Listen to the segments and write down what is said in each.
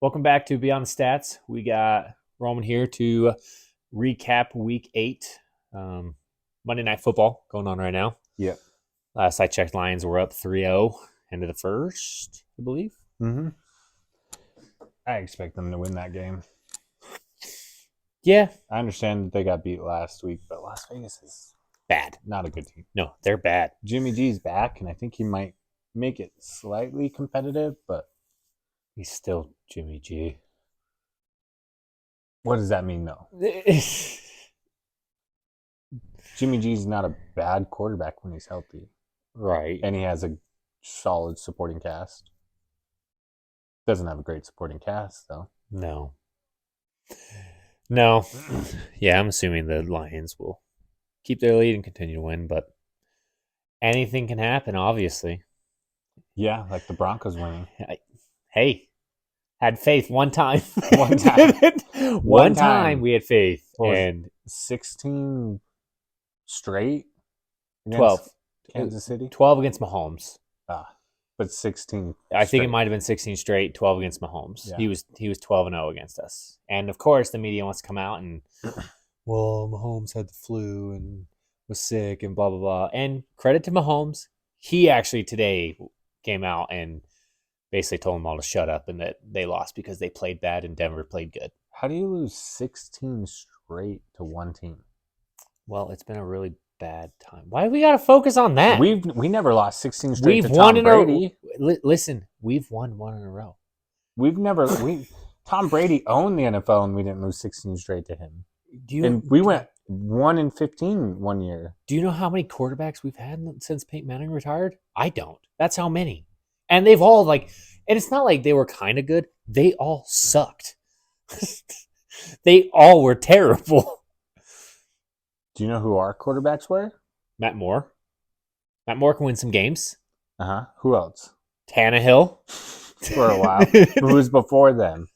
Welcome back to Beyond the Stats. We got Roman here to recap Week 8. Monday Night Football going on right now. Yep. Last I checked, Lions were up 3-0 into the first, I believe. Mm-hmm. I expect them to win that game. Yeah. I understand that they got beat last week, but Las Vegas is Bad. not a good team. No, they're bad. Jimmy G's back, and I think he might make it slightly competitive, but He's still Jimmy G. what does that mean, though? Jimmy G's not a bad quarterback when he's healthy. Right. And he has a solid supporting cast. Doesn't have a great supporting cast, though. No. Yeah, I'm assuming the Lions will keep their lead and continue to win, but anything can happen, obviously. Yeah, like the Broncos winning. Hey, had faith one time. One time. One time we had faith. And 16 straight against 12. Kansas City? 12 against Mahomes. But 16 I think straight. it might have been 16 straight, 12 against Mahomes. Yeah. He was 12-0 against us. And of course the media wants to come out and well, Mahomes had the flu and was sick and blah blah blah. And credit to Mahomes, he actually today came out and basically told them all to shut up and that they lost because they played bad and Denver played good. How do you lose 16 straight to one team? Well, it's been a really bad time. Why do we got to focus on that? We never lost 16 straight We've to won Tom in Brady. Listen, we've won one in a row. Tom Brady owned the NFL and we didn't lose 16 straight to him. And we went 1-15 one year. Do you know how many quarterbacks we've had since Peyton Manning retired? I don't. That's how many. And they've all and it's not like they were kind of good. They all sucked. They all were terrible. Do you know who our quarterbacks were? Matt Moore. Matt Moore can win some games. Uh-huh. Who else? Tannehill. For a while. Who was before them?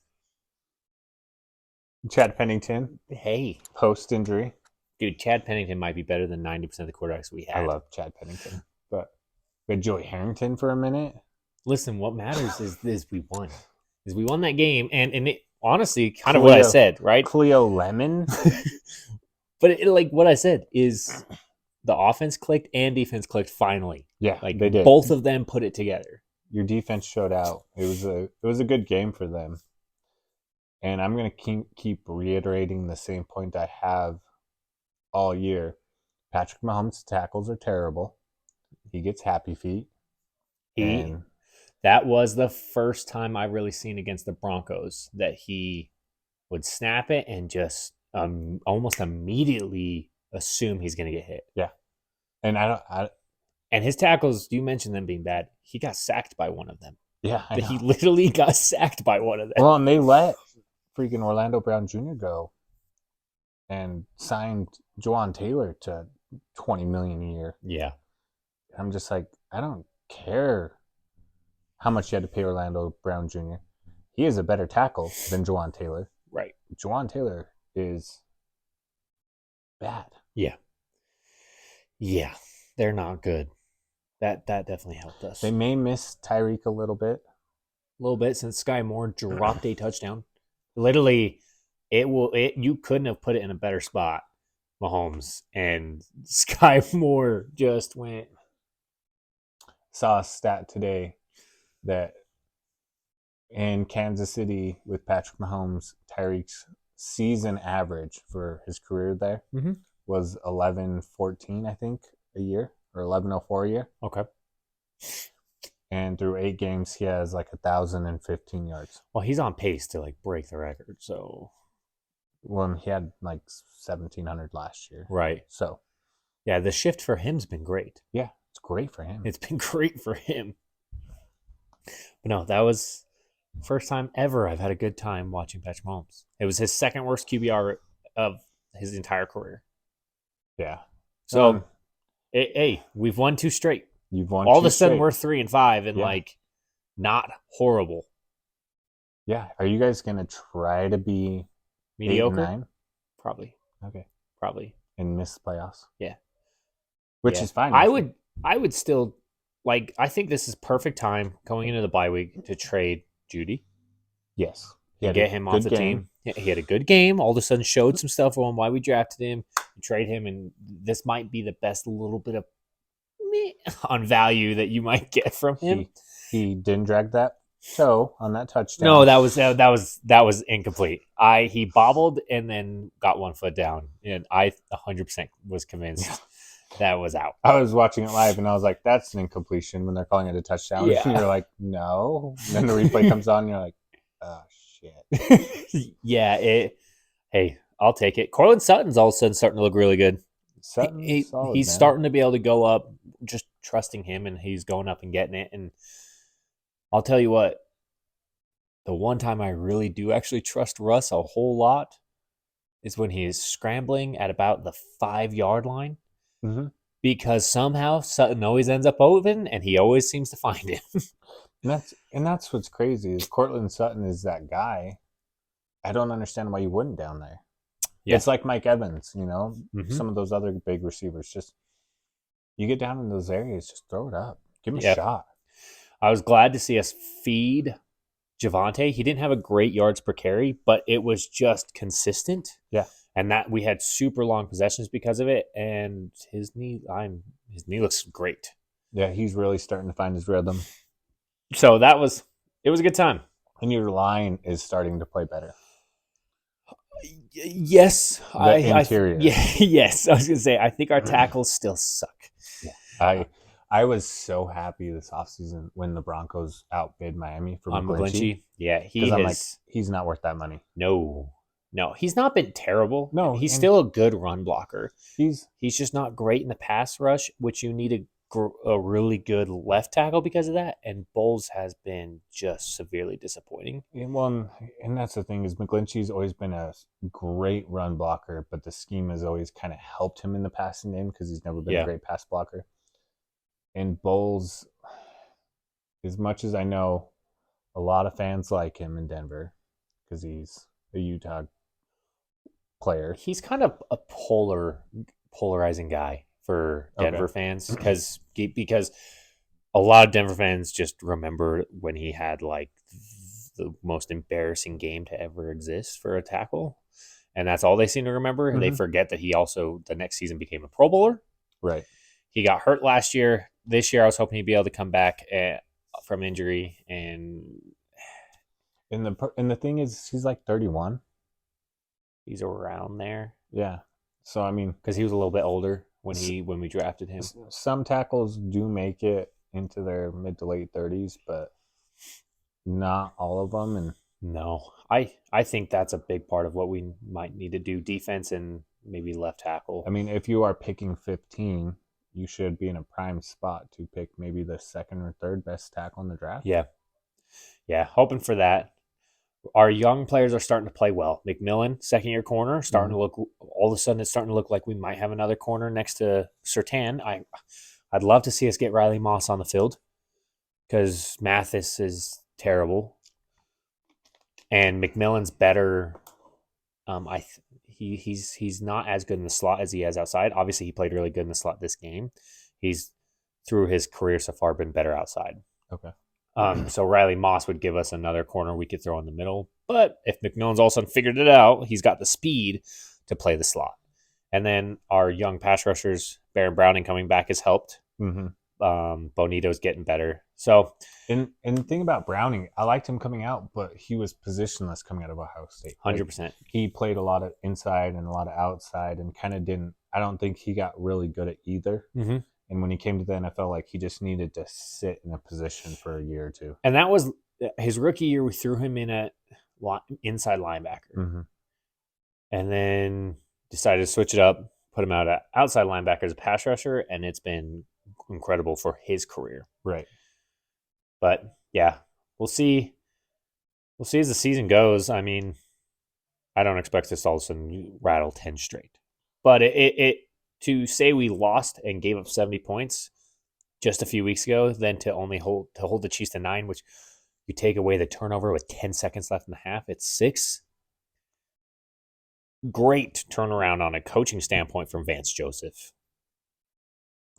Chad Pennington. Hey. Post-injury. Dude, Chad Pennington might be better than 90% of the quarterbacks we had. I love Chad Pennington. But we had Joey Harrington for a minute. Listen, what matters is we won. Is we won that game. And it honestly, kind of what I said, right? Cleo Lemon. But what I said is the offense clicked and defense clicked finally. Yeah, they did. Both of them put it together. Your defense showed out. It was a good game for them. And I'm going to keep reiterating the same point I have all year. Patrick Mahomes' tackles are terrible. He gets happy feet. That was the first time I really seen against the Broncos that he would snap it and just almost immediately assume he's going to get hit. Yeah. And and his tackles, you mentioned them being bad. He got sacked by one of them. Yeah, he literally got sacked by one of them. Well, and they let freaking Orlando Brown Jr. go and signed Juwan Taylor to $20 million a year. Yeah. I'm just like, I don't care how much you had to pay Orlando Brown Jr. He is a better tackle than Juwan Taylor. Right. Juwan Taylor is bad. Yeah. Yeah. They're not good. That definitely helped us. They may miss Tyreek a little bit. A little bit since Sky Moore dropped a touchdown. Literally, you couldn't have put it in a better spot, Mahomes. And Sky Moore just went. Saw a stat today that in Kansas City with Patrick Mahomes, Tyreek's season average for his career there was 11-14, I think, a year, or 11-04 a year. Okay. And through 8 games, he has 1,015 yards. Well, he's on pace to break the record. So, well, he had 1,700 last year. Right. So, yeah, the shift for him's been great. Yeah, it's great for him. It's been great for him. But no, that was the first time ever I've had a good time watching Patrick Mahomes. It was his second worst QBR of his entire career. Yeah. So, hey, we've won 2 straight. You've won all 2 of a sudden straight. we're 3-5 and not horrible. Yeah. Are you guys gonna try to be mediocre? 8-9? Probably. Okay. Probably. And miss playoffs? Yeah. Which is fine. I would still I think this is perfect time going into the bye week to trade Judy. Yes. and get him off the team. He had a good game. All of a sudden showed some stuff on why we drafted him, trade him, and this might be the best little bit of on value that you might get from him. He didn't drag that toe on that touchdown. No, that was incomplete. He bobbled and then got 1 foot down, and I 100% was convinced that was out. I was watching it live and I was like, "That's an incompletion" when they're calling it a touchdown. Yeah. And you're like, "No." And then the replay comes on, and you're like, "Oh shit." Yeah. Hey, I'll take it. Cortland Sutton's all of a sudden starting to look really good. Solid, he's starting to be able to go up, just trusting him, and he's going up and getting it. And I'll tell you what, the one time I really do actually trust Russ a whole lot is when he is scrambling at about the 5-yard line, because somehow Sutton always ends up open, and he always seems to find him. and that's what's crazy is Cortland Sutton is that guy. I don't understand why you wouldn't down there. Yeah. It's like Mike Evans, some of those other big receivers. Just you get down in those areas, just throw it up. Give him a shot. I was glad to see us feed Javonte. He didn't have a great yards per carry, but it was just consistent. Yeah. And that we had super long possessions because of it. And his knee looks great. Yeah, he's really starting to find his rhythm. So it was a good time. And your line is starting to play better. Yes. Interior. Yes. I was going to say, I think our tackles still suck. Yeah. I was so happy this offseason when the Broncos outbid Miami for McGlinchey. Yeah, he's not worth that money. No, he's not been terrible. No, he's still a good run blocker. He's just not great in the pass rush, which you need a really good left tackle because of that. And Bowles has been just severely disappointing. Well, and that's the thing is McGlinchey's always been a great run blocker, but the scheme has always kind of helped him in the passing game because he's never been a great pass blocker. And Bowles, as much as I know, a lot of fans like him in Denver because he's a Utah player. He's kind of a polarizing guy for Denver fans because a lot of Denver fans just remember when he had like the most embarrassing game to ever exist for a tackle. And that's all they seem to remember. And they forget that he also, the next season, became a Pro Bowler. Right. He got hurt last year. This year, I was hoping he'd be able to come back from injury. And the thing is, he's like 31. He's around there. Yeah. So, I mean, because he was a little bit older when we drafted him. Some tackles do make it into their mid to late 30s, but not all of them. And no, I think that's a big part of what we might need to do, defense and maybe left tackle. I mean, if you are picking 15, you should be in a prime spot to pick maybe the second or third best tackle in the draft. Yeah, hoping for that. Our young players are starting to play well. McMillan, second-year corner, starting to look. All of a sudden, it's starting to look like we might have another corner next to Surtain. I'd love to see us get Riley Moss on the field because Mathis is terrible, and McMillan's better. He's not as good in the slot as he has outside. Obviously, he played really good in the slot this game. He's through his career so far been better outside. Okay. So Riley Moss would give us another corner we could throw in the middle. But if McMillan's all of a sudden figured it out, he's got the speed to play the slot. And then our young pass rushers, Baron Browning coming back has helped. Bonito's getting better. So, and the thing about Browning, I liked him coming out, but he was positionless coming out of Ohio State. 100%. He played a lot of inside and a lot of outside and kind of didn't. I don't think he got really good at either. And when he came to the NFL, like he just needed to sit in a position for a year or two. And that was his rookie year. We threw him in at inside linebacker, and then decided to switch it up, put him out at outside linebacker as a pass rusher, and it's been incredible for his career. Right. But yeah, we'll see. We'll see as the season goes. I mean, I don't expect us all of a sudden rattle 10 straight, but it to say we lost and gave up 70 points just a few weeks ago, then to only hold the Chiefs to 9, which you take away the turnover with 10 seconds left in the half, it's 6. Great turnaround on a coaching standpoint from Vance Joseph.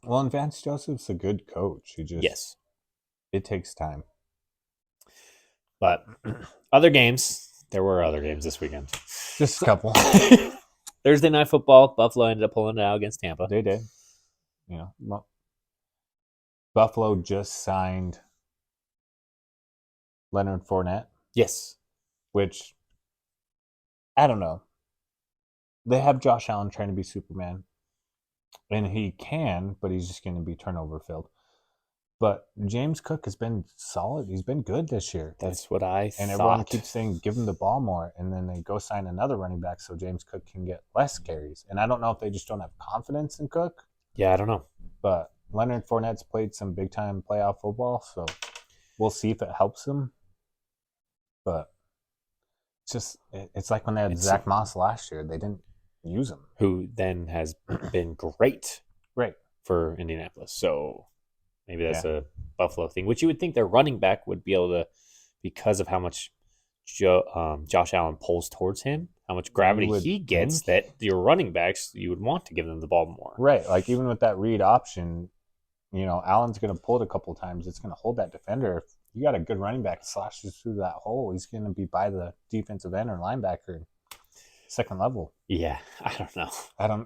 Well, and Vance Joseph's a good coach. It takes time. But other games, There were other games this weekend. Just a couple. Thursday Night Football, Buffalo ended up pulling it out against Tampa. They did. Buffalo just signed Leonard Fournette, Yes. which I don't know. They have Josh Allen trying to be Superman, and he can, but he's just going to be turnover filled. But James Cook has been solid. He's been good this year. That's what I And thought. everyone keeps saying, give him the ball more. And then they go sign another running back so James Cook can get less carries. And I don't know if they just don't have confidence in Cook. Yeah, I don't know. But Leonard Fournette's played some big-time playoff football, so we'll see if it helps him. But it's like when they had Zach Moss last year. They didn't use him. Who then has been great Right. for Indianapolis. So maybe that's a Buffalo thing, which you would think their running back would be able to, because of how much Josh Allen pulls towards him, how much gravity he gets, that your running backs, you would want to give them the ball more. Right. Like even with that read option, Allen's going to pull it a couple of times. It's going to hold that defender. If you got a good running back slashes through that hole, he's going to be by the defensive end or linebacker second level. Yeah, I don't know.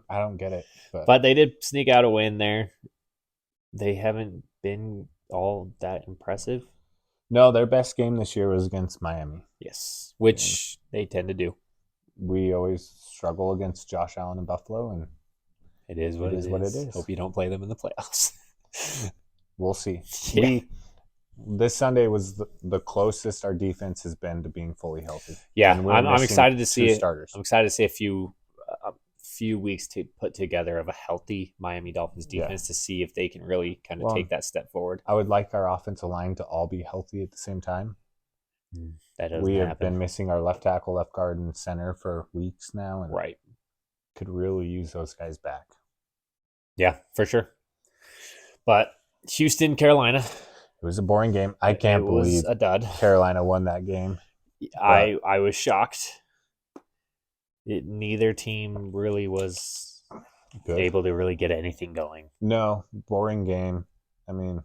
I don't get it. But they did sneak out a win there. They haven't been all that impressive. No, their best game this year was against Miami. Yes, which they tend to do. We always struggle against Josh Allen in Buffalo, and it is what it is. Hope you don't play them in the playoffs. We'll see. Yeah. This Sunday was the closest our defense has been to being fully healthy. Yeah, I'm excited to see it. Starters. I'm excited to see a few weeks to put together of a healthy Miami Dolphins defense to see if they can really kind of take that step forward. I would like our offensive line to all be healthy at the same time. That doesn't We have happen. been missing our left tackle, left guard, and center for weeks now, and right, could really use those guys back. Yeah, for sure. But Houston, Carolina. It was a boring game. I can't believe a dud. Carolina won that game. I was shocked. Neither team really was able to really get anything going. No, boring game. I mean,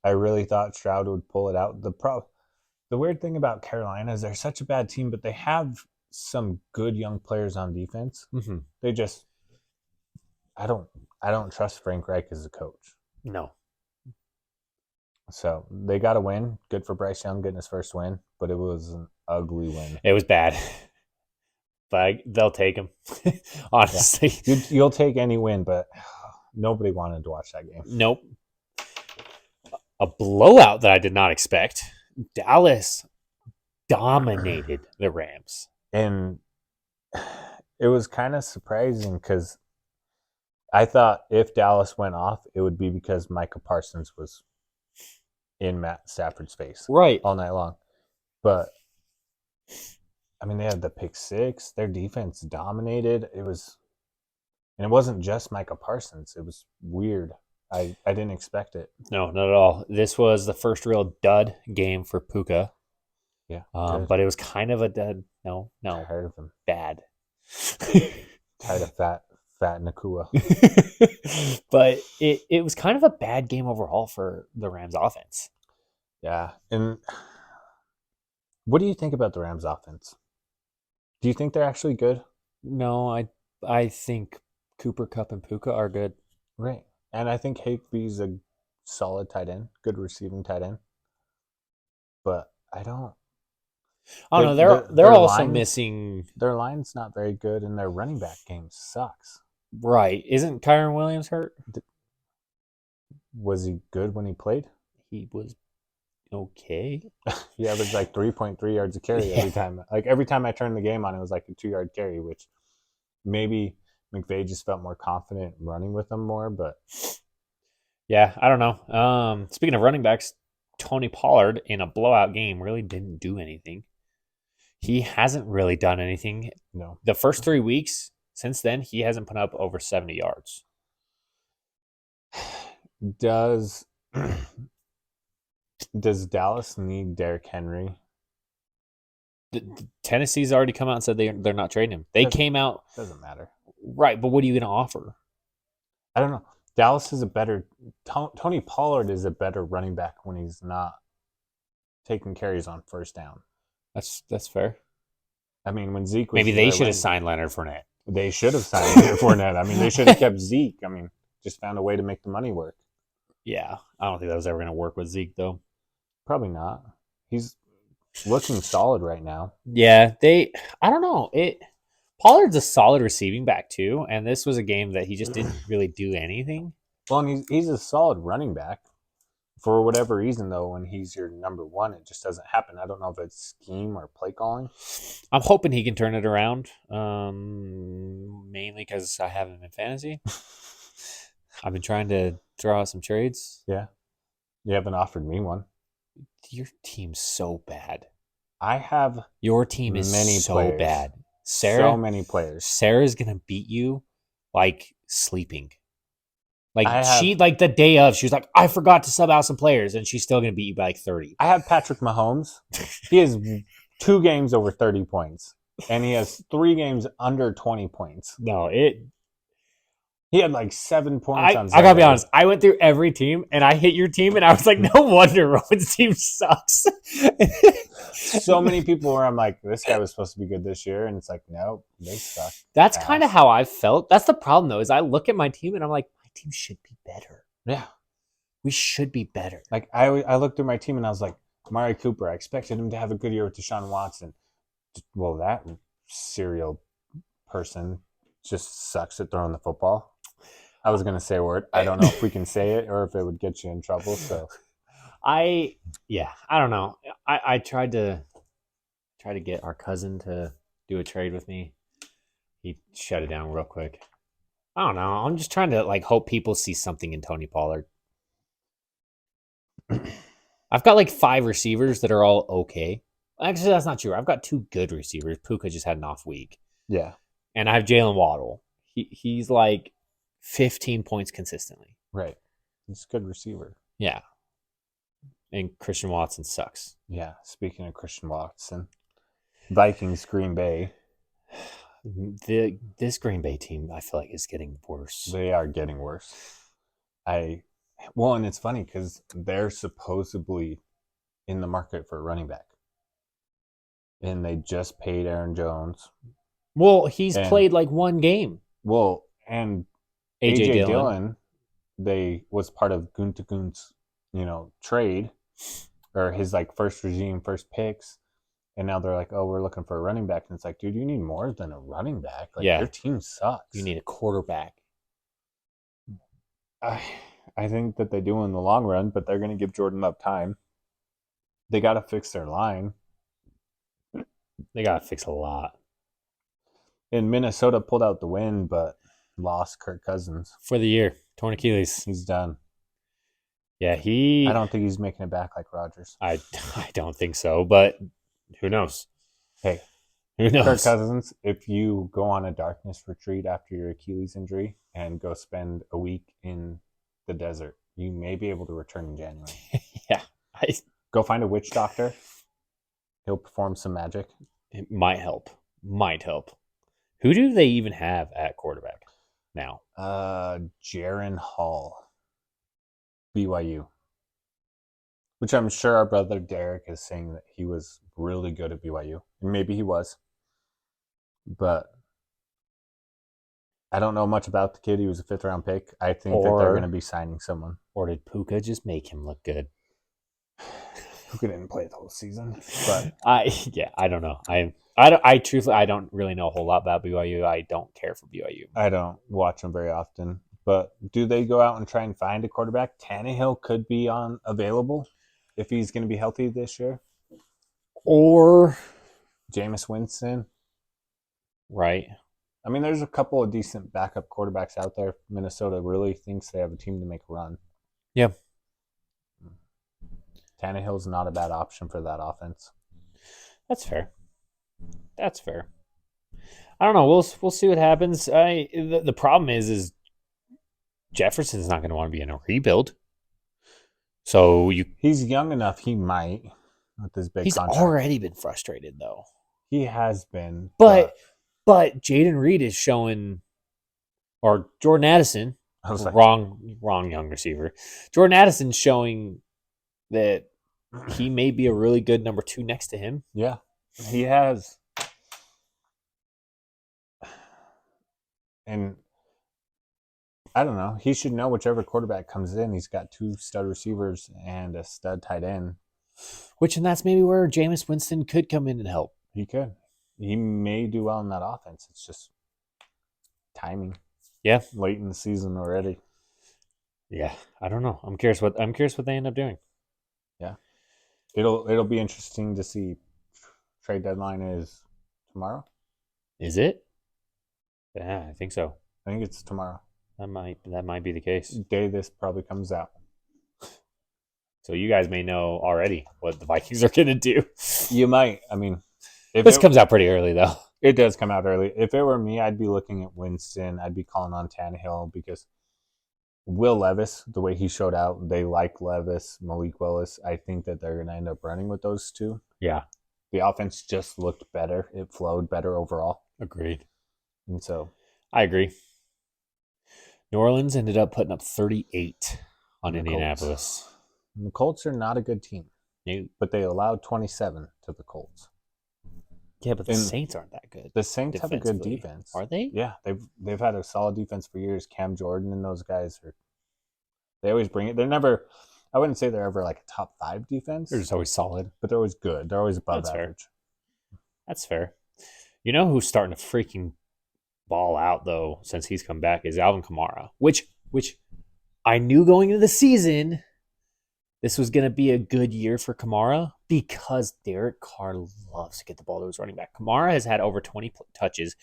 I really thought Stroud would pull it out. The weird thing about Carolina is they're such a bad team, but they have some good young players on defense. Mm-hmm. They just, I don't trust Frank Reich as a coach. No. So they got a win. Good for Bryce Young getting his first win, but it was an ugly win. It was bad. But they'll take him, honestly. Yeah. You'll take any win, but nobody wanted to watch that game. Nope. A blowout that I did not expect. Dallas dominated the Rams. And it was kind of surprising because I thought if Dallas went off, it would be because Micah Parsons was in Matt Stafford's face all night long. But I mean, they had the pick six. Their defense dominated. And it wasn't just Micah Parsons. It was weird. I didn't expect it. No, not at all. This was the first real dud game for Puka. Yeah. But it was kind of a dud. No. Tired of him. Bad. Tired of fat Nakua. But it was kind of a bad game overall for the Rams offense. Yeah. And what do you think about the Rams offense? Do you think they're actually good? No, I think Cooper Kupp and Puka are good. Right. And I think Higbee's a solid tight end, good receiving tight end. But I don't. Oh no, they're also missing. Their line's not very good, and their running back game sucks. Right? Isn't Kyron Williams hurt? Was he good when he played? He was okay. He averaged like 3.3 yards a carry every time. Like every time I turned the game on, it was like a 2-yard carry, which maybe McVay just felt more confident running with them more. But yeah, I don't know. Speaking of running backs, Tony Pollard in a blowout game really didn't do anything. He hasn't really done anything. No. The first 3 weeks since then, he hasn't put up over 70 yards. Does Dallas need Derrick Henry? Tennessee's already come out and said they're not trading him. They came out. Doesn't matter. Right, but what are you going to offer? I don't know. Dallas is a better Tony Pollard is a better running back when he's not taking carries on first down. That's fair. I mean, when Zeke was Maybe they there, should have signed Leonard Fournette. they should have signed Leonard Fournette. I mean, they should have kept Zeke. I mean, just found a way to make the money work. Yeah, I don't think that was ever going to work with Zeke though. Probably not. He's looking solid right now. Yeah, I don't know. Pollard's a solid receiving back too, and this was a game that he just didn't really do anything. Well, and he's a solid running back. For whatever reason, though, when he's your number one, it just doesn't happen. I don't know if it's scheme or play calling. I'm hoping he can turn it around, mainly because I have him in fantasy. I've been trying to throw out some trades. Yeah. You haven't offered me one. Your team's so bad. I have Your team is many so players. bad. So many players. Sarah's gonna beat you like sleeping. Like have- she like the day of, she was like, I forgot to sub out some players, and she's still gonna beat you by like 30. I have Patrick Mahomes. He has 2 games over 30 points, and he has 3 games under 20 points. No, He had like 7 points on Sunday. I gotta be honest. I went through every team, and I hit your team, and I was like, no wonder Roman's team sucks. So many people where I'm like, this guy was supposed to be good this year, and it's like, no, they suck. That's kind of how I felt. That's the problem, though, is I look at my team, and I'm like, my team should be better. Yeah. We should be better. Like, I looked through my team, and I was like, Amari Cooper, I expected him to have a good year with Deshaun Watson. Well, that serial person just sucks at throwing the football. I was going to say a word. I don't know if we can say it or if it would get you in trouble. So, I don't know. I tried to get our cousin to do a trade with me. He shut it down real quick. I don't know. I'm just trying to like hope people see something in Tony Pollard. I've got like 5 receivers that are all okay. Actually, that's not true. I've got 2 good receivers. Puka just had an off week. yeah. And I have Jalen Waddle. He's like 15 points consistently. Right. He's a good receiver. Yeah. And Christian Watson sucks. Yeah. Speaking of Christian Watson, Vikings, Green Bay. This Green Bay team, I feel like, is getting worse. They are getting worse. And it's funny because they're supposedly in the market for a running back. And they just paid Aaron Jones. Well, he's played like 1 game. Well, and AJ Dillon, they was part of Guntagun's, trade or his like first regime, first picks. And now they're like, oh, we're looking for a running back. And it's like, dude, you need more than a running back. Like, your team sucks. You need a quarterback. I think that they do in the long run, but they're going to give Jordan Love time. They got to fix their line. They got to fix a lot. And Minnesota pulled out the win, but lost Kirk Cousins. For the year. Torn Achilles. He's done. Yeah, I don't think he's making it back like Rodgers. I don't think so, but who knows? Hey, who knows? Kirk Cousins, if you go on a darkness retreat after your Achilles injury and go spend a week in the desert, you may be able to return in January. Yeah. Go find a witch doctor. He'll perform some magic. It might help. Who do they even have at quarterback now? Jaron Hall. BYU. Which I'm sure our brother Derek is saying that he was really good at BYU. And maybe he was. But I don't know much about the kid. He was a 5th-round pick. I think that they're going to be signing someone. Or did Puka just make him look good? Puka didn't play the whole season. But I don't know. I truthfully, I don't really know a whole lot about BYU. I don't care for BYU. I don't watch them very often. But do they go out and try and find a quarterback? Tannehill could be available if he's going to be healthy this year. Or Jameis Winston. Right. I mean, there's a couple of decent backup quarterbacks out there. Minnesota really thinks they have a team to make a run. Yeah. Tannehill's not a bad option for that offense. That's fair. I don't know. We'll see what happens. The problem is Jefferson's not going to want to be in a rebuild. So he's young enough. He might with this big. He's contract. already been frustrated though. He has been, but Jaden Reed is showing, or Jordan Addison. I was like, wrong young receiver. Jordan Addison's showing that he may be a really good number 2 next to him. Yeah. He has. And I don't know. He should know whichever quarterback comes in. He's got 2 stud receivers and a stud tight end. And that's maybe where Jameis Winston could come in and help. He could. He may do well in that offense. It's just timing. Yeah. Late in the season already. Yeah. I don't know. I'm curious what they end up doing. Yeah. It'll be interesting to see. Trade deadline is tomorrow. Is it? Yeah, I think so. I think it's tomorrow. That might be the case. Day this probably comes out. So you guys may know already what the Vikings are going to do. You might. I mean, this comes out pretty early, though. It does come out early. If it were me, I'd be looking at Winston. I'd be calling on Tannehill because Will Levis, the way he showed out, they like Levis, Malik Willis. I think that they're going to end up running with those two. Yeah. The offense just looked better. It flowed better overall. Agreed. And so I agree. New Orleans ended up putting up 38 on Indianapolis. The Colts are not a good team, No. but they allowed 27 to the Colts. Yeah, but the Saints aren't that good. The Saints have a good defense. Are they? Yeah, they've had a solid defense for years. Cam Jordan and those guys they always bring it. They're never, I wouldn't say they're ever like a top 5 defense. They're just always solid. But they're always good. They're always above average. That's fair. You know who's starting to freaking ball out, though, since he's come back, is Alvin Kamara, which I knew going into the season this was going to be a good year for Kamara because Derek Carr loves to get the ball to his running back. Kamara has had over 20 touches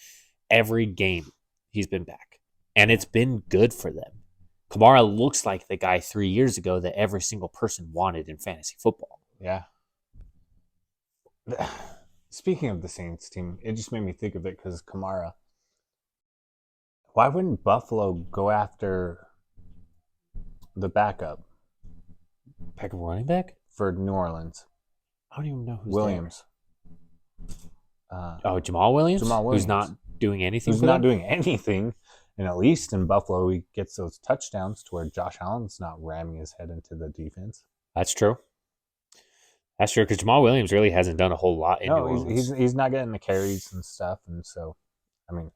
every game he's been back, and it's been good for them. Kamara looks like the guy 3 years ago that every single person wanted in fantasy football. Yeah. Speaking of the Saints team, it just made me think of it because Kamara. Why wouldn't Buffalo go after the backup? Backup running back? For New Orleans. I don't even know who's Williams. Jamal Williams? Jamal Williams. Who's not doing anything Who's not doing anything. And at least in Buffalo, he gets those touchdowns to where Josh Allen's not ramming his head into the defense. That's true. That's true, because Jamal Williams really hasn't done a whole lot in New Orleans. He's not getting the carries and stuff. And so, I mean,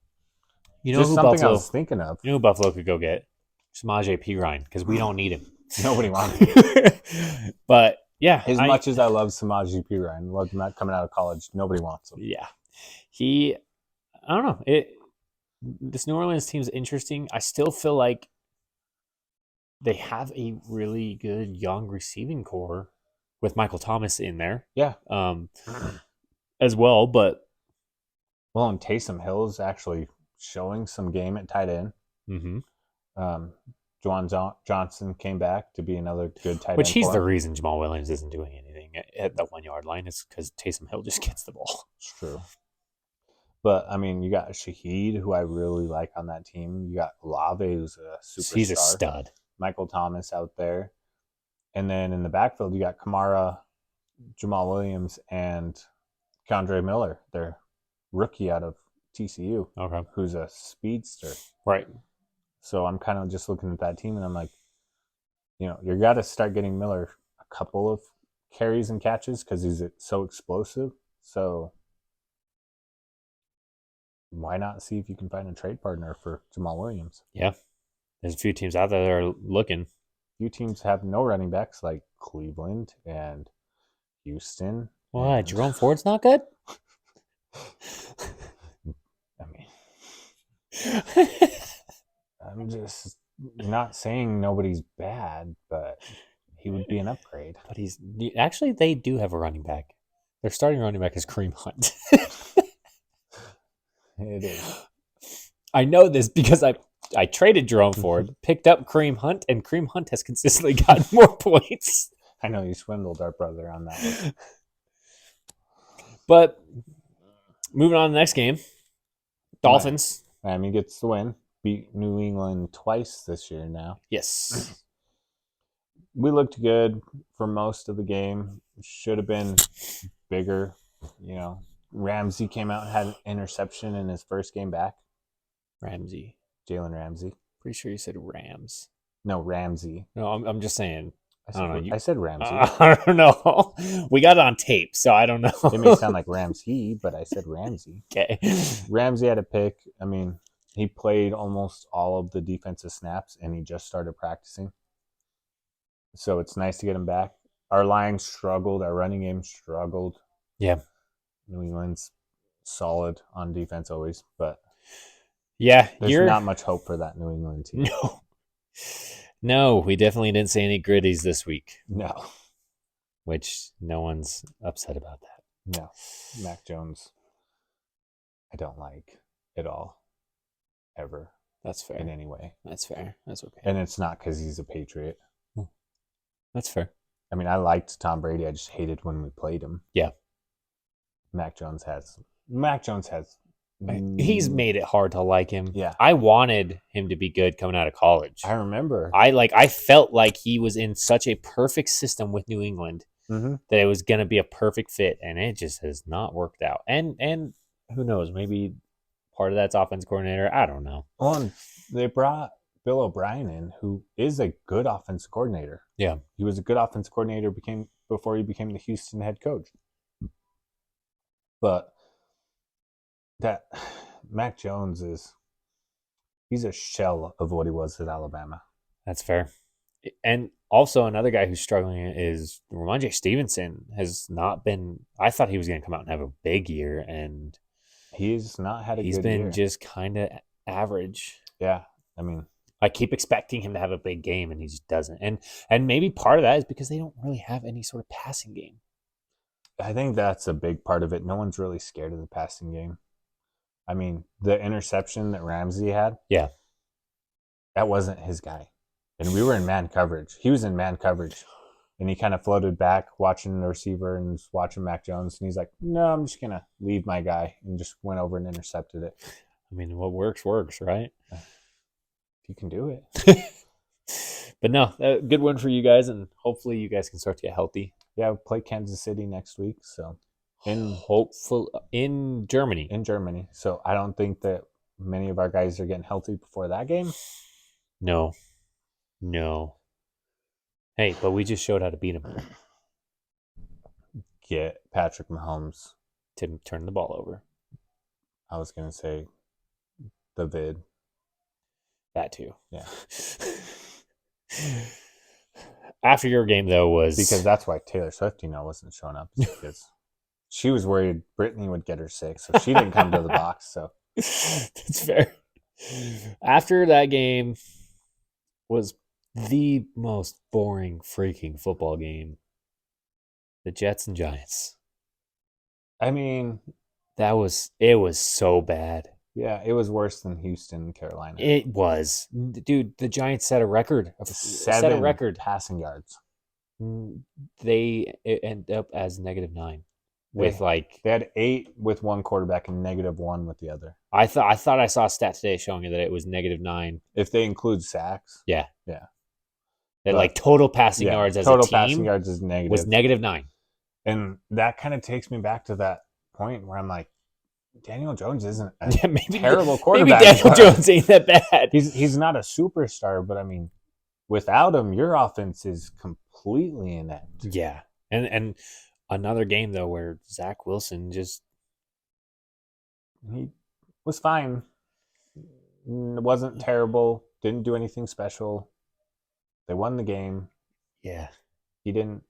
you know just who something Buffalo, I was thinking of. You know who Buffalo could go get? Samaje Perine, because we don't need him. Nobody wants him. But, yeah. As much as I love Samaje Perine, love him coming out of college, nobody wants him. Yeah. I don't know. This New Orleans team's interesting. I still feel like they have a really good young receiving core with Michael Thomas in there. Yeah. As well, but... Well, and Taysom Hill is actually showing some game at tight end. Mm-hmm. Juwan Johnson came back to be another good tight end. Which he's the reason Jamal Williams isn't doing anything at the 1 yard line is because Taysom Hill just gets the ball. It's true. But, I mean, you got Shaheed, who I really like on that team. You got Olave, who's a superstar. He's a stud. Michael Thomas out there. And then in the backfield, you got Kamara, Jamal Williams, and Kendre Miller, their rookie out of TCU, who's a speedster. Right. So I'm kind of just looking at that team, and I'm like, you got to start getting Miller a couple of carries and catches because he's so explosive. So why not see if you can find a trade partner for Jamal Williams? Yeah. There's a few teams out there that are looking. Few teams have no running backs like Cleveland and Houston. Why? Jerome Ford's not good? I mean, I'm just not saying nobody's bad, but he would be an upgrade. But actually, they do have a running back. Their starting running back is Kareem Hunt. It is. I know this because I traded Jerome Ford, picked up Kareem Hunt, and Kareem Hunt has consistently gotten more points. I know you swindled our brother on that one. But moving on to the next game, Dolphins. Miami gets the win. Beat New England twice this year now. Yes. We looked good for most of the game. Should have been bigger. Ramsey came out and had an interception in his first game back. Jalen Ramsey. Pretty sure you said Rams. No, Ramsey. No, I'm just saying. I don't know. I said Ramsey. I don't know. We got it on tape, so I don't know. It may sound like Ramsey, but I said Ramsey. Okay. Ramsey had a pick. I mean, he played almost all of the defensive snaps, and he just started practicing. So it's nice to get him back. Our line struggled. Our running game struggled. Yeah. New England's solid on defense always, but yeah, there's not much hope for that New England team. No, we definitely didn't see any gritties this week. No. Which no one's upset about that. No. Mac Jones, I don't like at all. Ever. That's fair. In any way. That's fair. That's okay. And it's not because he's a Patriot. That's fair. I mean, I liked Tom Brady. I just hated when we played him. Yeah. Mac Jones has. He's made it hard to like him. Yeah. I wanted him to be good coming out of college. I remember. I felt like he was in such a perfect system with New England mm-hmm. that it was going to be a perfect fit, and it just has not worked out. And who knows? Maybe part of that's offense coordinator. I don't know. Well, they brought Bill O'Brien in, who is a good offense coordinator. Yeah. He was a good offense coordinator before he became the Houston head coach. But that Mac Jones he's a shell of what he was at Alabama. That's fair. And also another guy who's struggling is Ramondre Stevenson has not been. I thought he was going to come out and have a big year, and he's not had a good year. He's been just kind of average. Yeah, I mean, I keep expecting him to have a big game, and he just doesn't. And maybe part of that is because they don't really have any sort of passing game. I think that's a big part of it. No one's really scared of the passing game. I mean, the interception that Ramsey had, yeah, that wasn't his guy. And we were in man coverage. He was in man coverage. And he kind of floated back, watching the receiver and watching Mac Jones. And he's like, no, I'm just going to leave my guy. And just went over and intercepted it. I mean, what works, right? If you can do it. But no, good one for you guys. And hopefully you guys can start to get healthy. Yeah, we'll play Kansas City next week. So in Germany. In Germany. So I don't think that many of our guys are getting healthy before that game. No. Hey, but we just showed how to beat him. Get Patrick Mahomes to turn the ball over. I was going to say the vid. That too. Yeah. After your game, though, was... Because that's why Taylor Swift, wasn't showing up. Because she was worried Brittany would get her sick, so she didn't come to the box. So that's fair. After that game was the most boring freaking football game. The Jets and Giants. I mean... It was so bad. Yeah, it was worse than Houston and Carolina. It was. Dude, the Giants set a record. Set a record passing yards. They end up as -9. They had 8 with one quarterback and -1 with the other. I thought I saw a stat today showing that it was -9. If they include sacks. Yeah. Yeah. That total passing yards as a team. Total passing yards is negative. Was -9. And that kind of takes me back to that point where I'm like, Daniel Jones isn't a terrible Maybe quarterback. Daniel Jones ain't that bad. He's not a superstar, but I mean, without him, your offense is completely inept. Yeah. And another game, though, where Zach Wilson he was fine. It wasn't terrible. Didn't do anything special. They won the game. Yeah. He didn't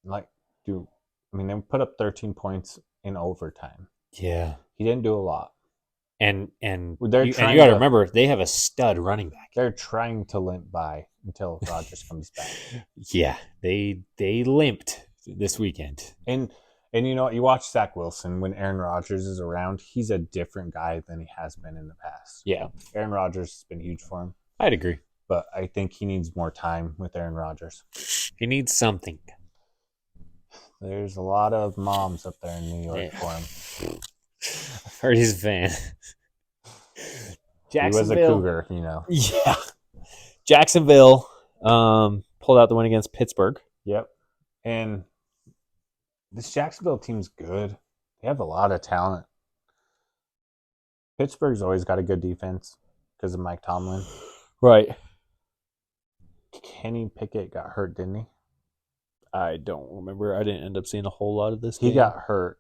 they put up 13 points in overtime. Yeah. He didn't do a lot. And you got to remember, they have a stud running back. They're trying to limp by until Rodgers comes back. Yeah, they limped this weekend. And you know what? You watch Zach Wilson when Aaron Rodgers is around. He's a different guy than he has been in the past. Yeah. Aaron Rodgers has been huge for him. I'd agree. But I think he needs more time with Aaron Rodgers. He needs something. There's a lot of moms up there in New York for him. I've heard he's a fan. He was a Cougar, Yeah. Jacksonville pulled out the win against Pittsburgh. Yep. And this Jacksonville team's good. They have a lot of talent. Pittsburgh's always got a good defense because of Mike Tomlin. Right. Kenny Pickett got hurt, didn't he? I don't remember. I didn't end up seeing a whole lot of this He game. got hurt.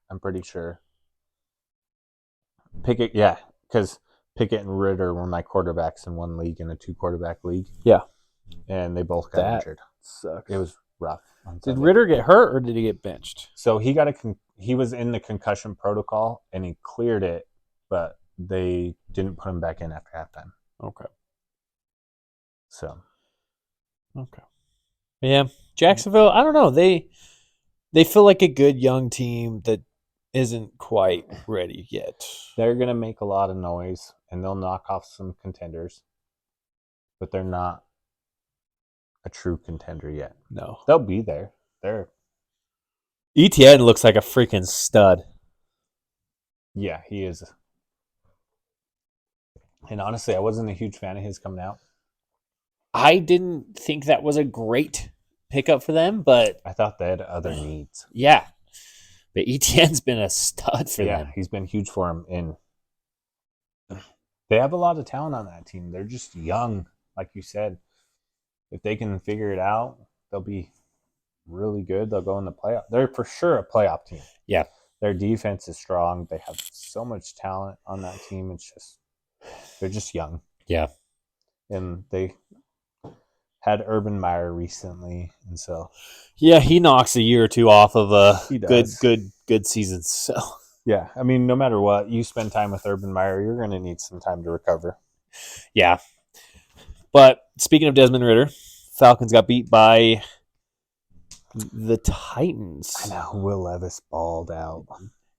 I'm pretty sure. Pickett, yeah, because Pickett and Ritter were my quarterbacks in one league, in a 2-quarterback league. Yeah. And they both got injured. Sucks. It was rough. Did Ritter get hurt or did he get benched? So he was in the concussion protocol and he cleared it, but they didn't put him back in after halftime. Okay. So. Okay. Yeah, Jacksonville. I don't know. They feel like a good young team that isn't quite ready yet. They're gonna make a lot of noise and they'll knock off some contenders, but they're not a true contender yet. No, they'll be there. They're ETN looks like a freaking stud. Yeah, he is. And honestly, I wasn't a huge fan of his coming out. I didn't think that was a great pickup for them, but I thought they had other needs. Yeah, but ETN's been a stud for them. Yeah, he's been huge for them, and they have a lot of talent on that team. They're just young, like you said. If they can figure it out, they'll be really good. They'll go in the playoff. They're for sure a playoff team. Yeah. Their defense is strong. They have so much talent on that team. It's just, they're just young. Yeah. And they had Urban Meyer recently, and so yeah, he knocks a year or two off of a good season. So yeah, I mean, no matter what, you spend time with Urban Meyer, you're going to need some time to recover. Yeah, but speaking of Desmond Ritter, Falcons got beat by the Titans. I know, Will Levis balled out.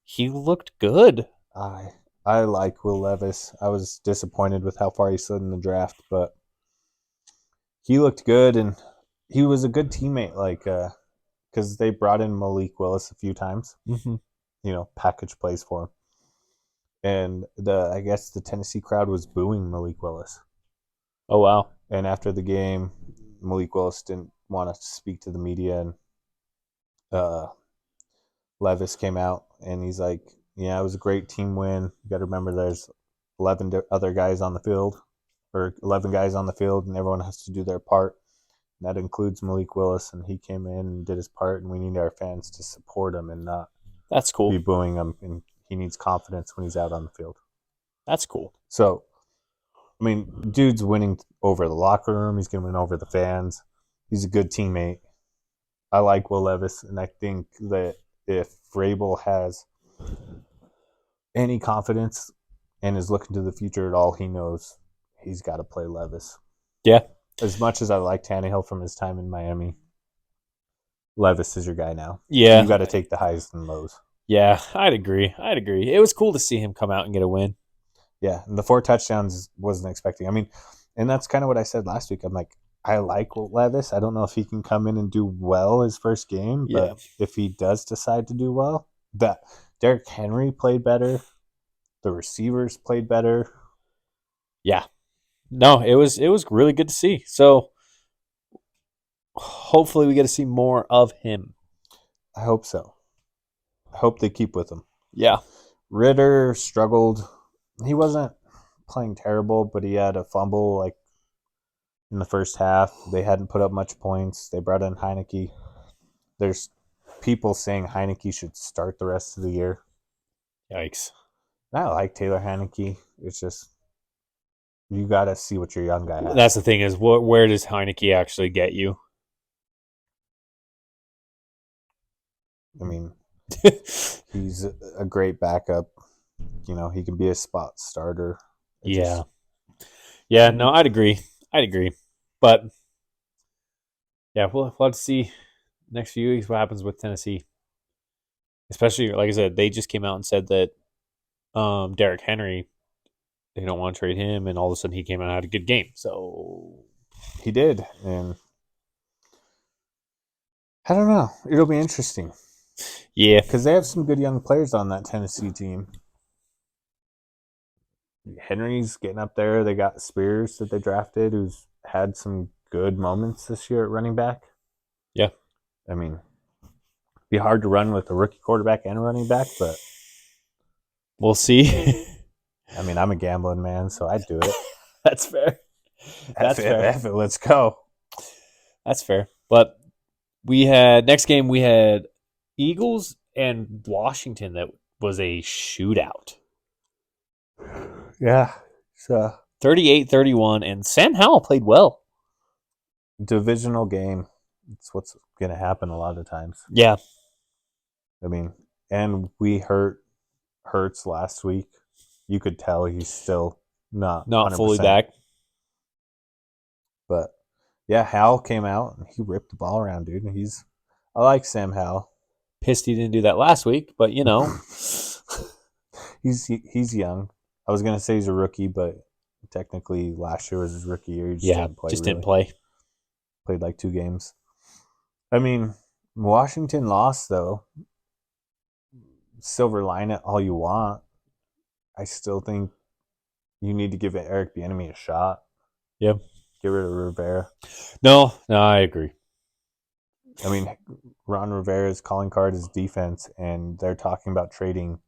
He looked good. I like Will Levis. I was disappointed with how far he slid in the draft, but he looked good, and he was a good teammate. Like, because they brought in Malik Willis a few times. Mm-hmm. You know, package plays for him, and I guess the Tennessee crowd was booing Malik Willis. Oh wow! And after the game, Malik Willis didn't want to speak to the media, and Levis came out and he's like, "Yeah, it was a great team win. You got to remember, there's 11 other guys on the field." Or 11 guys on the field, and everyone has to do their part. And that includes Malik Willis, and he came in and did his part, and we need our fans to support him and not That's cool. be booing him. And he needs confidence when he's out on the field. That's cool. So, I mean, dude's winning over the locker room. He's going to win over the fans. He's a good teammate. I like Will Levis, and I think that if Vrabel has any confidence and is looking to the future at all, he knows he's got to play Levis. Yeah. As much as I like Tannehill from his time in Miami, Levis is your guy now. Yeah. You got to take the highs and lows. Yeah, I'd agree. It was cool to see him come out and get a win. Yeah, and the 4 touchdowns wasn't expecting. I mean, and that's kind of what I said last week. I'm like, I like Levis. I don't know if he can come in and do well his first game, but if he does decide to do well, that Derrick Henry played better. The receivers played better. Yeah. No, it was really good to see. So hopefully we get to see more of him. I hope so. I hope they keep with him. Yeah. Ritter struggled. He wasn't playing terrible, but he had a fumble like in the first half. They hadn't put up much points. They brought in Heineke. There's people saying Heineke should start the rest of the year. Yikes. I like Taylor Heineke. It's just, you got to see what your young guy has. That's the thing is, where does Heineke actually get you? I mean, he's a great backup. You know, he can be a spot starter. Yeah. Yeah, no, I'd agree. But, yeah, we'll have to see next few weeks what happens with Tennessee. Especially, like I said, they just came out and said that Derrick Henry, they don't want to trade him, and all of a sudden he came out and had a good game. So he did, and I don't know. It'll be interesting. Yeah, because they have some good young players on that Tennessee team. Henry's getting up there. They got Spears that they drafted, who's had some good moments this year at running back. Yeah, I mean, it'd be hard to run with a rookie quarterback and a running back, but we'll see. I mean, I'm a gambling man, so I'd do it. That's fair. That's fair. Let's go. That's fair. But we had next game we had Eagles and Washington that was a shootout. Yeah. So 38-31 and Sam Howell played well. divisional game. It's what's going to happen a lot of times. Yeah. I mean, and we Hurts last week. You could tell he's still not Not 100%. fully back. But yeah, Howell came out and he ripped the ball around, dude. I like Sam Howell. Pissed he didn't do that last week, but He's young. I was gonna say he's a rookie, but technically last year was his rookie year. He just yeah, didn't play. just Really. didn't play. Played like 2 games. I mean, Washington lost though. Silver line it all you want. I still think you need to give Eric Bieniemy a shot. Yep. Get rid of Rivera. No, I agree. I mean, Ron Rivera's calling card is defense, and they're talking about trading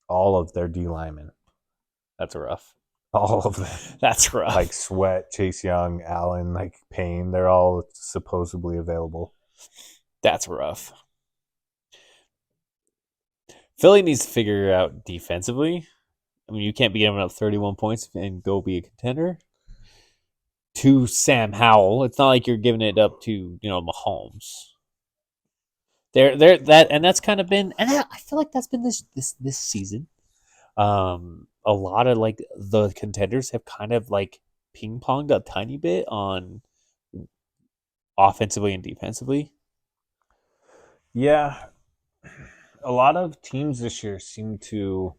all of their D linemen. That's rough. All of them. That's rough. Like Sweat, Chase Young, Allen, like Payne, they're all supposedly available. That's rough. Philly needs to figure out defensively. I mean, you can't be giving up 31 points and go be a contender. To Sam Howell, it's not like you're giving it up to Mahomes. That's kind of been, and I feel like that's been this season. A lot of like the contenders have kind of like ping ponged a tiny bit on offensively and defensively. Yeah, a lot of teams this year seem to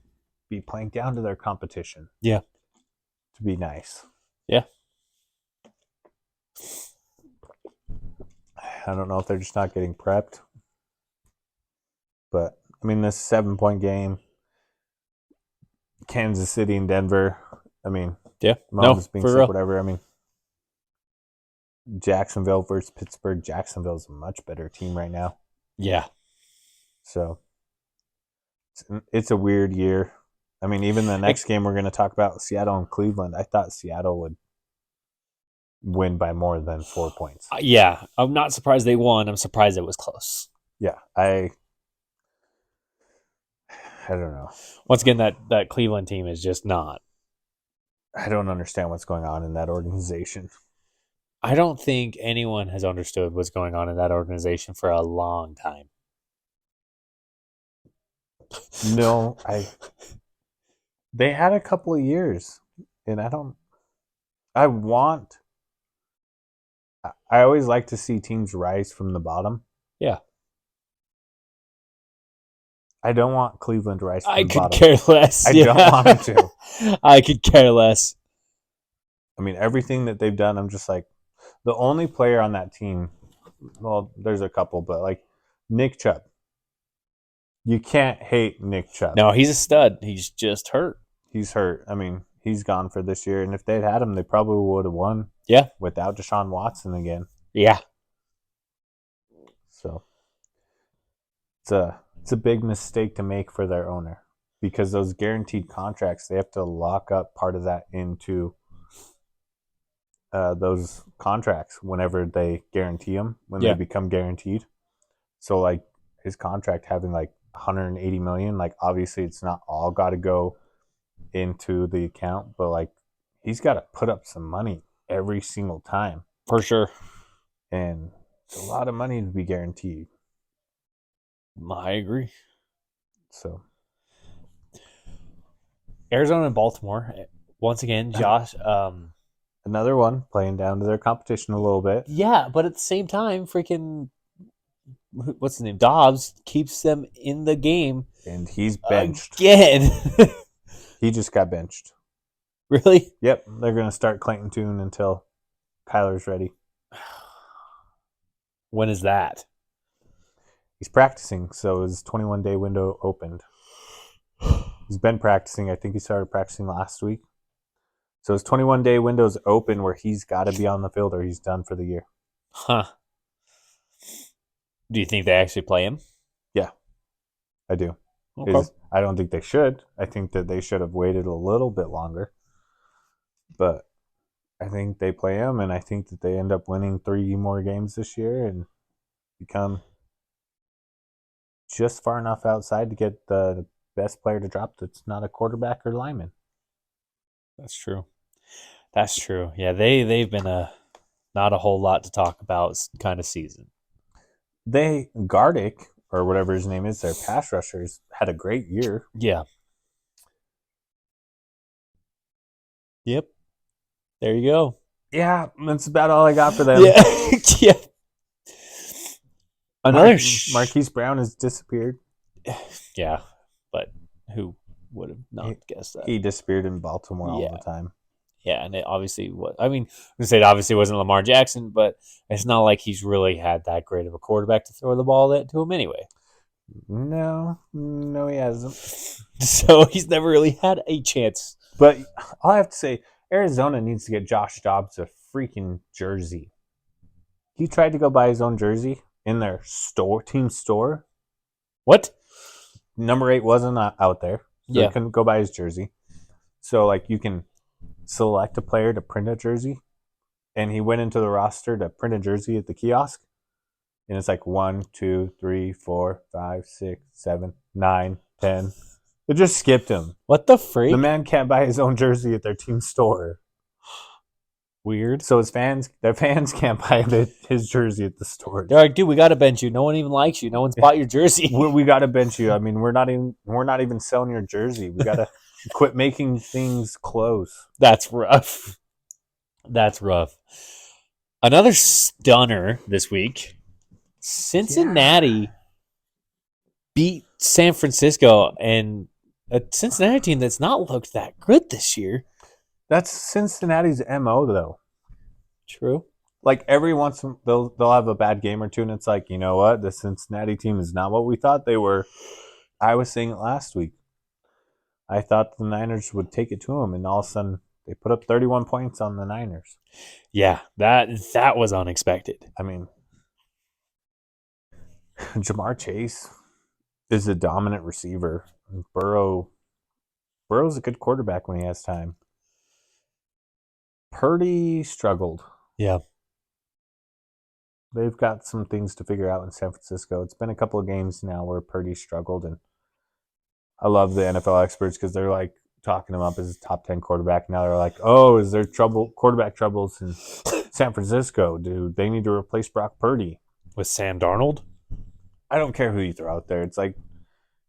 be playing down to their competition. Yeah, to be nice. Yeah. I don't know if they're just not getting prepped. But, I mean, this 7-point game, Kansas City and Denver, I mean, yeah. Mahomes being for sick, real. whatever. I mean, Jacksonville versus Pittsburgh. Jacksonville's a much better team right now. Yeah. So, it's a weird year. I mean, even the next game we're going to talk about, Seattle and Cleveland, I thought Seattle would win by more than 4 points. Yeah, I'm not surprised they won. I'm surprised it was close. Yeah, I don't know. Once again, that Cleveland team is just not. I don't understand what's going on in that organization. I don't think anyone has understood what's going on in that organization for a long time. No, they had a couple of years, and I always like to see teams rise from the bottom. Yeah. I don't want Cleveland to rise from I the could bottom. care less. I don't want them to. I could care less. I mean, everything that they've done, I'm just like, the only player on that team, well, there's a couple, but like Nick Chubb. You can't hate Nick Chubb. No, he's a stud. He's just hurt. He's hurt. I mean, he's gone for this year, and if they'd had him, they probably would have won. Yeah. Without Deshaun Watson again. Yeah. So it's a big mistake to make for their owner, because those guaranteed contracts, they have to lock up part of that into those contracts whenever they guarantee them, when they become guaranteed. So like his contract having like 180 million, like obviously it's not all got to go into the account, but like he's got to put up some money every single time. For sure. And it's a lot of money to be guaranteed. I agree. So Arizona and Baltimore, once again, Josh. Another one playing down to their competition a little bit. Yeah, but at the same time, freaking, what's his name? Dobbs keeps them in the game. And he's benched. Again. He just got benched. Really? Yep. They're going to start Clayton Tune until Kyler's ready. When is that? He's practicing, so his 21-day window opened. He's been practicing. I think he started practicing last week. So his 21-day window's open, where he's got to be on the field or he's done for the year. Huh. Do you think they actually play him? Yeah, I do. Okay. I don't think they should. I think that they should have waited a little bit longer. But I think they play them, and I think that they end up winning 3 more games this year and become just far enough outside to get the best player to drop that's not a quarterback or lineman. That's true. That's true. Yeah, they've been a not a whole lot to talk about kind of season. They Gardick or whatever his name is, their pass rushers had a great year. Yeah. Yep. There you go. Yeah, that's about all I got for them. Yeah. Yeah. Another Marquise Brown has disappeared. Yeah, but who would have He, not guessed that? he disappeared in Baltimore all the Yeah. time. Yeah, and it obviously was. I mean, I say it obviously wasn't Lamar Jackson, but it's not like he's really had that great of a quarterback to throw the ball to him anyway. No, he hasn't. So he's never really had a chance. But all I have to say, Arizona needs to get Josh Dobbs a freaking jersey. He tried to go buy his own jersey in their team store. What? Number 8 wasn't out there, so Yeah. he couldn't go buy his jersey. So like you can select a player to print a jersey, and he went into the roster to print a jersey at the kiosk, and it's like 1, 2, 3, 4, 5, 6, 7, 9, 10. It just skipped him. What the freak? The man can't buy his own jersey at their team store. Weird. So their fans can't buy his jersey at the store. They're like, dude, we got to bench you. No one even likes you. No one's bought your jersey. We got to bench you. I mean, we're not even selling your jersey. We got to quit making things close. That's rough. That's rough. Another stunner this week. Cincinnati beat San Francisco, and a Cincinnati team that's not looked that good this year. That's Cincinnati's MO, though. True. Like every once in they'll have a bad game or two, and it's like, you know what, the Cincinnati team is not what we thought they were. I was saying it last week. I thought the Niners would take it to them, and all of a sudden they put up 31 points on the Niners. Yeah, that was unexpected. I mean, Jamar Chase is a dominant receiver. Burrow's a good quarterback when he has time. Purdy struggled. Yeah. They've got some things to figure out in San Francisco. It's been a couple of games now where Purdy struggled, and I love the NFL experts because they're like talking him up as a top 10 quarterback. Now they're like, oh, is there quarterback troubles in San Francisco? Dude, they need to replace Brock Purdy. With Sam Darnold? I don't care who you throw out there. It's like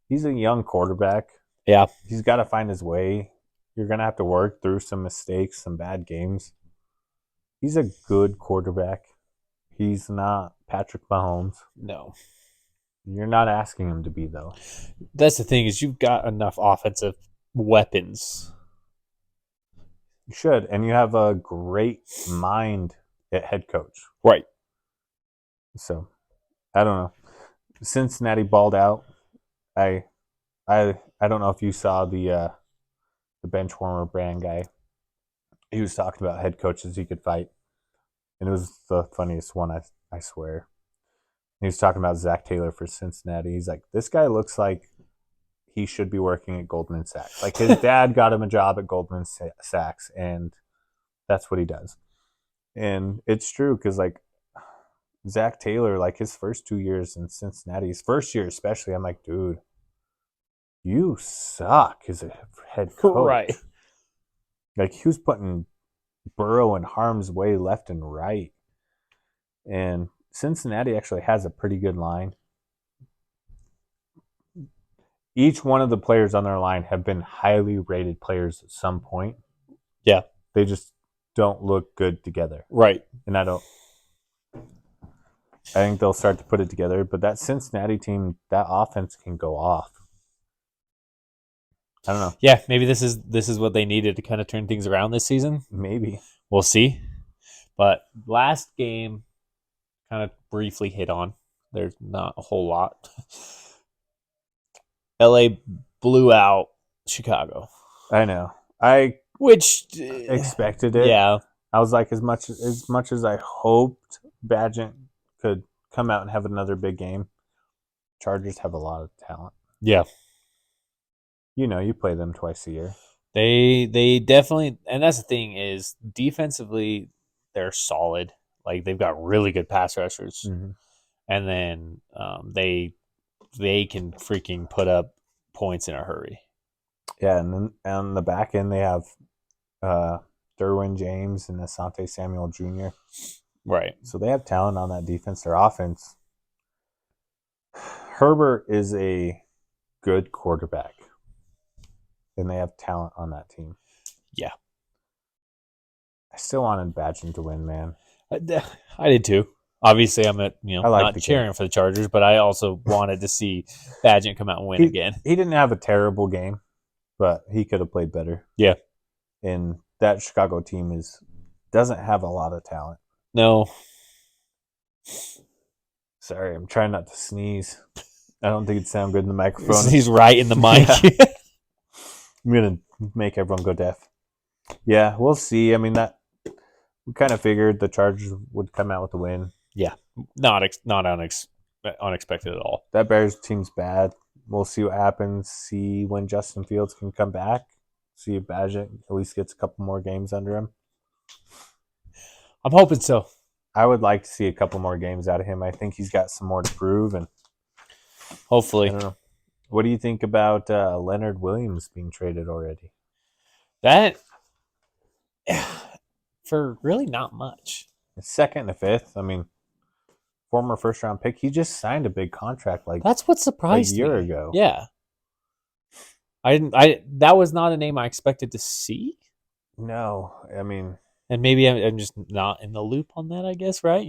he's a young quarterback. Yeah. He's got to find his way. You're going to have to work through some mistakes, some bad games. He's a good quarterback. He's not Patrick Mahomes. No. You're not asking him to be, though. That's the thing, is you've got enough offensive weapons. You should. And you have a great mind at head coach. Right. So, I don't know. Cincinnati balled out. I don't know if you saw the benchwarmer brand guy. He was talking about head coaches he could fight, and it was the funniest one. I swear. He was talking about Zach Taylor for Cincinnati. He's like, this guy looks like he should be working at Goldman Sachs. Like his dad got him a job at Goldman Sachs, and that's what he does. And it's true because like Zach Taylor, like his first 2 years in Cincinnati, his first year especially, I'm like, dude, you suck as a head coach. Right. Like he was putting Burrow in harm's way left and right. And Cincinnati actually has a pretty good line. Each one of the players on their line have been highly rated players at some point. Yeah. They just don't look good together. Right. And I think they'll start to put it together. But that Cincinnati team, that offense can go off. I don't know. Yeah, maybe this is what they needed to kind of turn things around this season. Maybe. We'll see. But last game, kind of briefly hit on. There's not a whole lot. LA blew out Chicago. I know. Which expected it. Yeah. I was like, as much as I hoped Badgett could come out and have another big game, Chargers have a lot of talent. Yeah. You know, you play them twice a year. They definitely, and that's the thing is defensively they're solid. Like they've got really good pass rushers, Mm-hmm. and then they can freaking put up points in a hurry. Yeah, and then on the back end they have uh, Derwin James and Asante Samuel Jr. Right. So they have talent on that defense. Their offense, Herbert is a good quarterback, and they have talent on that team. Yeah. I still wanted Badgen to win, man. I did too. Obviously, I'm I like not the kid. cheering for the Chargers, but I also wanted to see Badgett come out and win again. He didn't have a terrible game, but he could have played better. Yeah. And that Chicago team doesn't have a lot of talent. No. Sorry, I'm trying not to sneeze. I don't think it'd sound good in the microphone. He's right in the mic. Yeah. I'm gonna make everyone go deaf. Yeah, we'll see. I mean, that we kind of figured the Chargers would come out with the win. Yeah. Not unexpected at all. That Bears team's bad. We'll see what happens. See when Justin Fields can come back. See if Badgett at least gets a couple more games under him. I'm hoping so. I would like to see a couple more games out of him. I think he's got some more to prove, and Hopefully. I don't know. What do you think about Leonard Williams being traded already? That for really not much. It's second and a fifth. I mean, former first round pick. He just signed a big contract like That's what surprised a year me. ago. Yeah. I that was not a name I expected to see. No, I mean, And maybe I'm just not in the loop on that, I guess, right?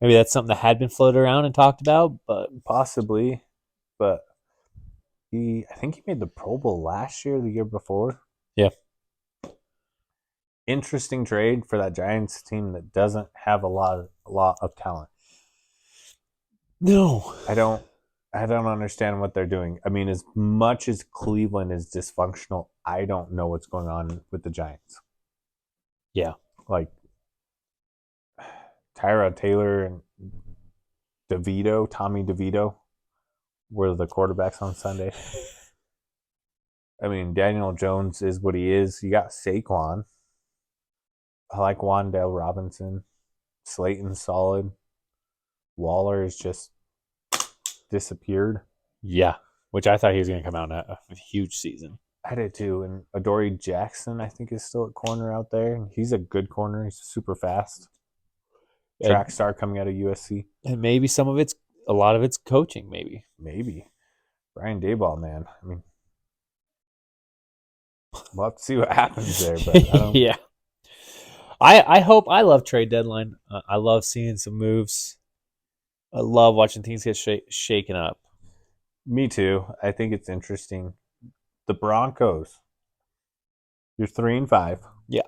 Maybe that's something that had been floated around and talked about, but possibly, but I think he made the Pro Bowl last year, the year before. yeah. Interesting trade for that Giants team that doesn't have a lot of talent. No. I don't understand what they're doing. I mean, as much as Cleveland is dysfunctional, I don't know what's going on with the Giants. Yeah. Like Tyrod Taylor and Tommy DeVito were the quarterbacks on Sunday. I mean, Daniel Jones is what he is. You got Saquon. I like Wan'Dale Robinson. Slayton's solid. Waller is just disappeared. Yeah. Which I thought he was going to come out in a huge season. I did too. And Adoree Jackson, I think, is still at corner out there. He's a good corner. He's super fast. Track star coming out of USC. And maybe a lot of it's coaching, maybe. Maybe. Brian Daboll, man. I mean, we'll have to see what happens there. But I don't... yeah. I love trade deadline. I love seeing some moves. I love watching things get shaken up. Me too. I think it's interesting. The Broncos, you're 3-5. Yeah.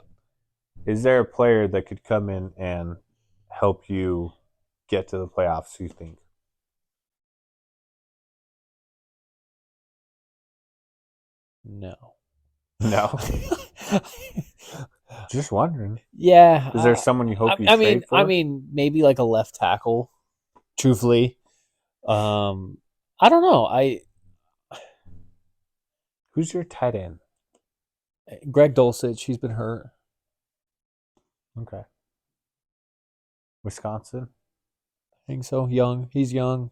Is there a player that could come in and help you get to the playoffs, you think? No. No. Just wondering. Yeah. Is there someone you hope you trade for? I mean, maybe like a left tackle. Truthfully, I don't know. Who's your tight end? Greg Dulcich, he's been hurt. Okay. Wisconsin. I think so. He's young.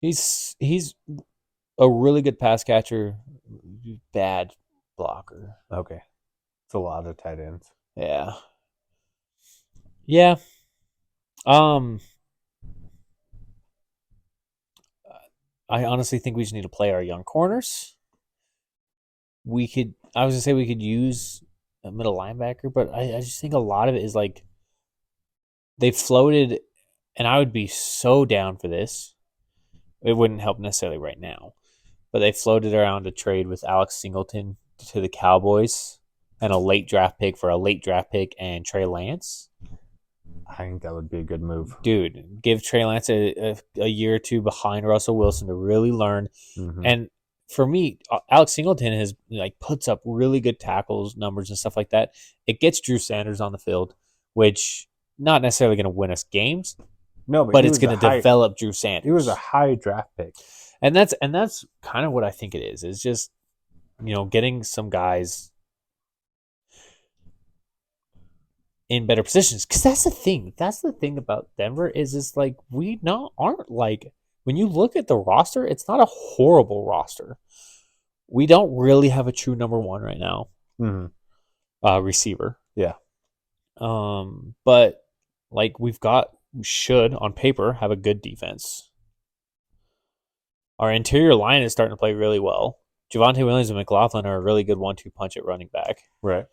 He's a really good pass catcher. Bad blocker. Okay. It's a lot of tight ends. Yeah. Yeah. I honestly think we just need to play our young corners. I was gonna say we could use a middle linebacker, but I just think a lot of it is like they floated, and I would be so down for this. It wouldn't help necessarily right now, but they floated around a trade with Alex Singleton to the Cowboys and a late draft pick for a late draft pick and Trey Lance. I think that would be a good move. Dude, give Trey Lance a year or two behind Russell Wilson to really learn. Mm-hmm. And for me, Alex Singleton has puts up really good tackles, numbers, and stuff like that. It gets Drew Sanders on the field, which not necessarily going to win us games. No, but it's going to develop Drew Sanders. He was a high draft pick, and that's kind of what I think it is. It's just getting some guys in better positions. Because that's the thing. That's the thing about Denver is like we not aren't like when you look at the roster, it's not a horrible roster. We don't really have a true number one right now, receiver. Yeah. But like we should on paper have a good defense. Our interior line is starting to play really well. Javonte Williams and McLaughlin are a really good 1-2 punch at running back. Right.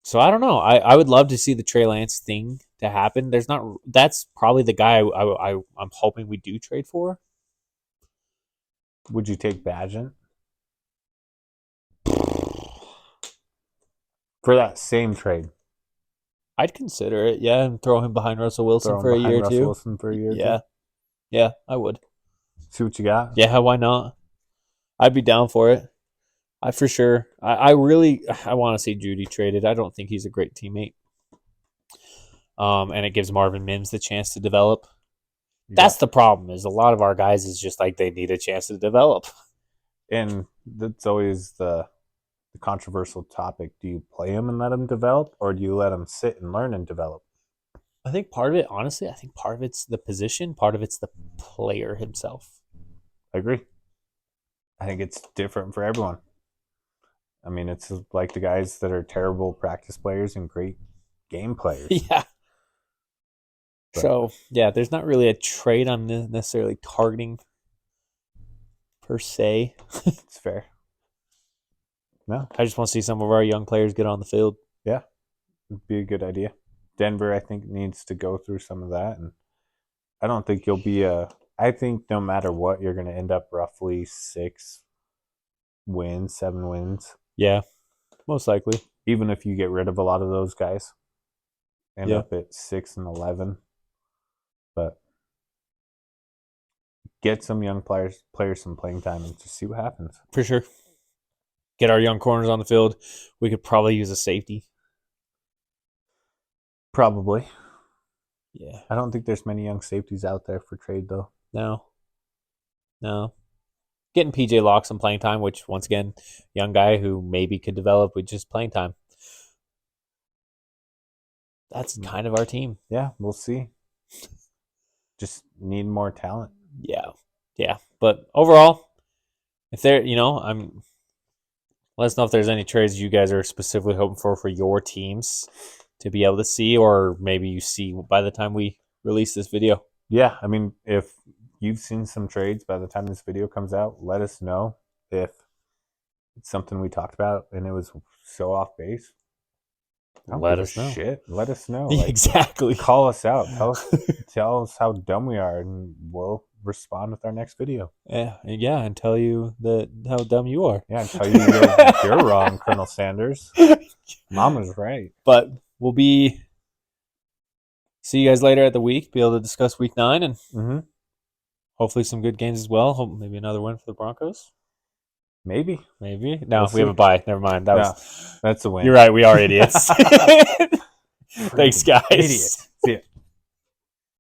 So I don't know. I would love to see the Trey Lance thing to happen. That's probably the guy I'm hoping we do trade for. Would you take Badgett? For that same trade. I'd consider it, yeah, and throw him behind Russell Wilson for a year or two. Wilson for a year or yeah. two. Yeah, I would. See what you got. Yeah, why not? I'd be down for it. I for sure. I want to see Judy traded. I don't think he's a great teammate. And it gives Marvin Mims the chance to develop. That's the problem. Is a lot of our guys is just like they need a chance to develop. And that's always the controversial topic. Do you play him and let him develop, or do you let him sit and learn and develop? I think part of it, honestly, part of it's the position, part of it's the player himself. I agree. I think it's different for everyone. I mean, it's like the guys that are terrible practice players and great game players. Yeah. But, so, yeah, there's not really a trade I'm necessarily targeting per se. It's fair. No. I just want to see some of our young players get on the field. Yeah. It'd be a good idea. Denver, I think, needs to go through some of that. And I don't think you'll be I think no matter what, you're going to end up roughly 6 wins, 7 wins. Yeah, most likely. Even if you get rid of a lot of those guys. End up at 6 and 11. But get some young players some playing time and just see what happens. For sure. Get our young corners on the field. We could probably use a safety. Probably. Yeah. I don't think there's many young safeties out there for trade, though. No. Getting PJ Locke some playing time, which, once again, young guy who maybe could develop with just playing time. That's kind of our team. Yeah, we'll see. Just need more talent. Yeah. But overall, if there, let us know if there's any trades you guys are specifically hoping for your teams to be able to see, or maybe you see by the time we release this video. Yeah, I mean, if you've seen some trades by the time this video comes out, let us know if it's something we talked about and it was so off base. Let us know. Shit. Let us know. Exactly. Call us out. Tell us how dumb we are, and we'll respond with our next video. Yeah, and tell you how dumb you are. Yeah, and tell you you're wrong, Colonel Sanders. Mama's right. But we'll see you guys later at the week. Be able to discuss week 9 and hopefully some good games as well. Hope maybe another win for the Broncos. Maybe. No, we have a bye. Never mind. That's a win. You're right. We are idiots. Thanks, guys. Idiot.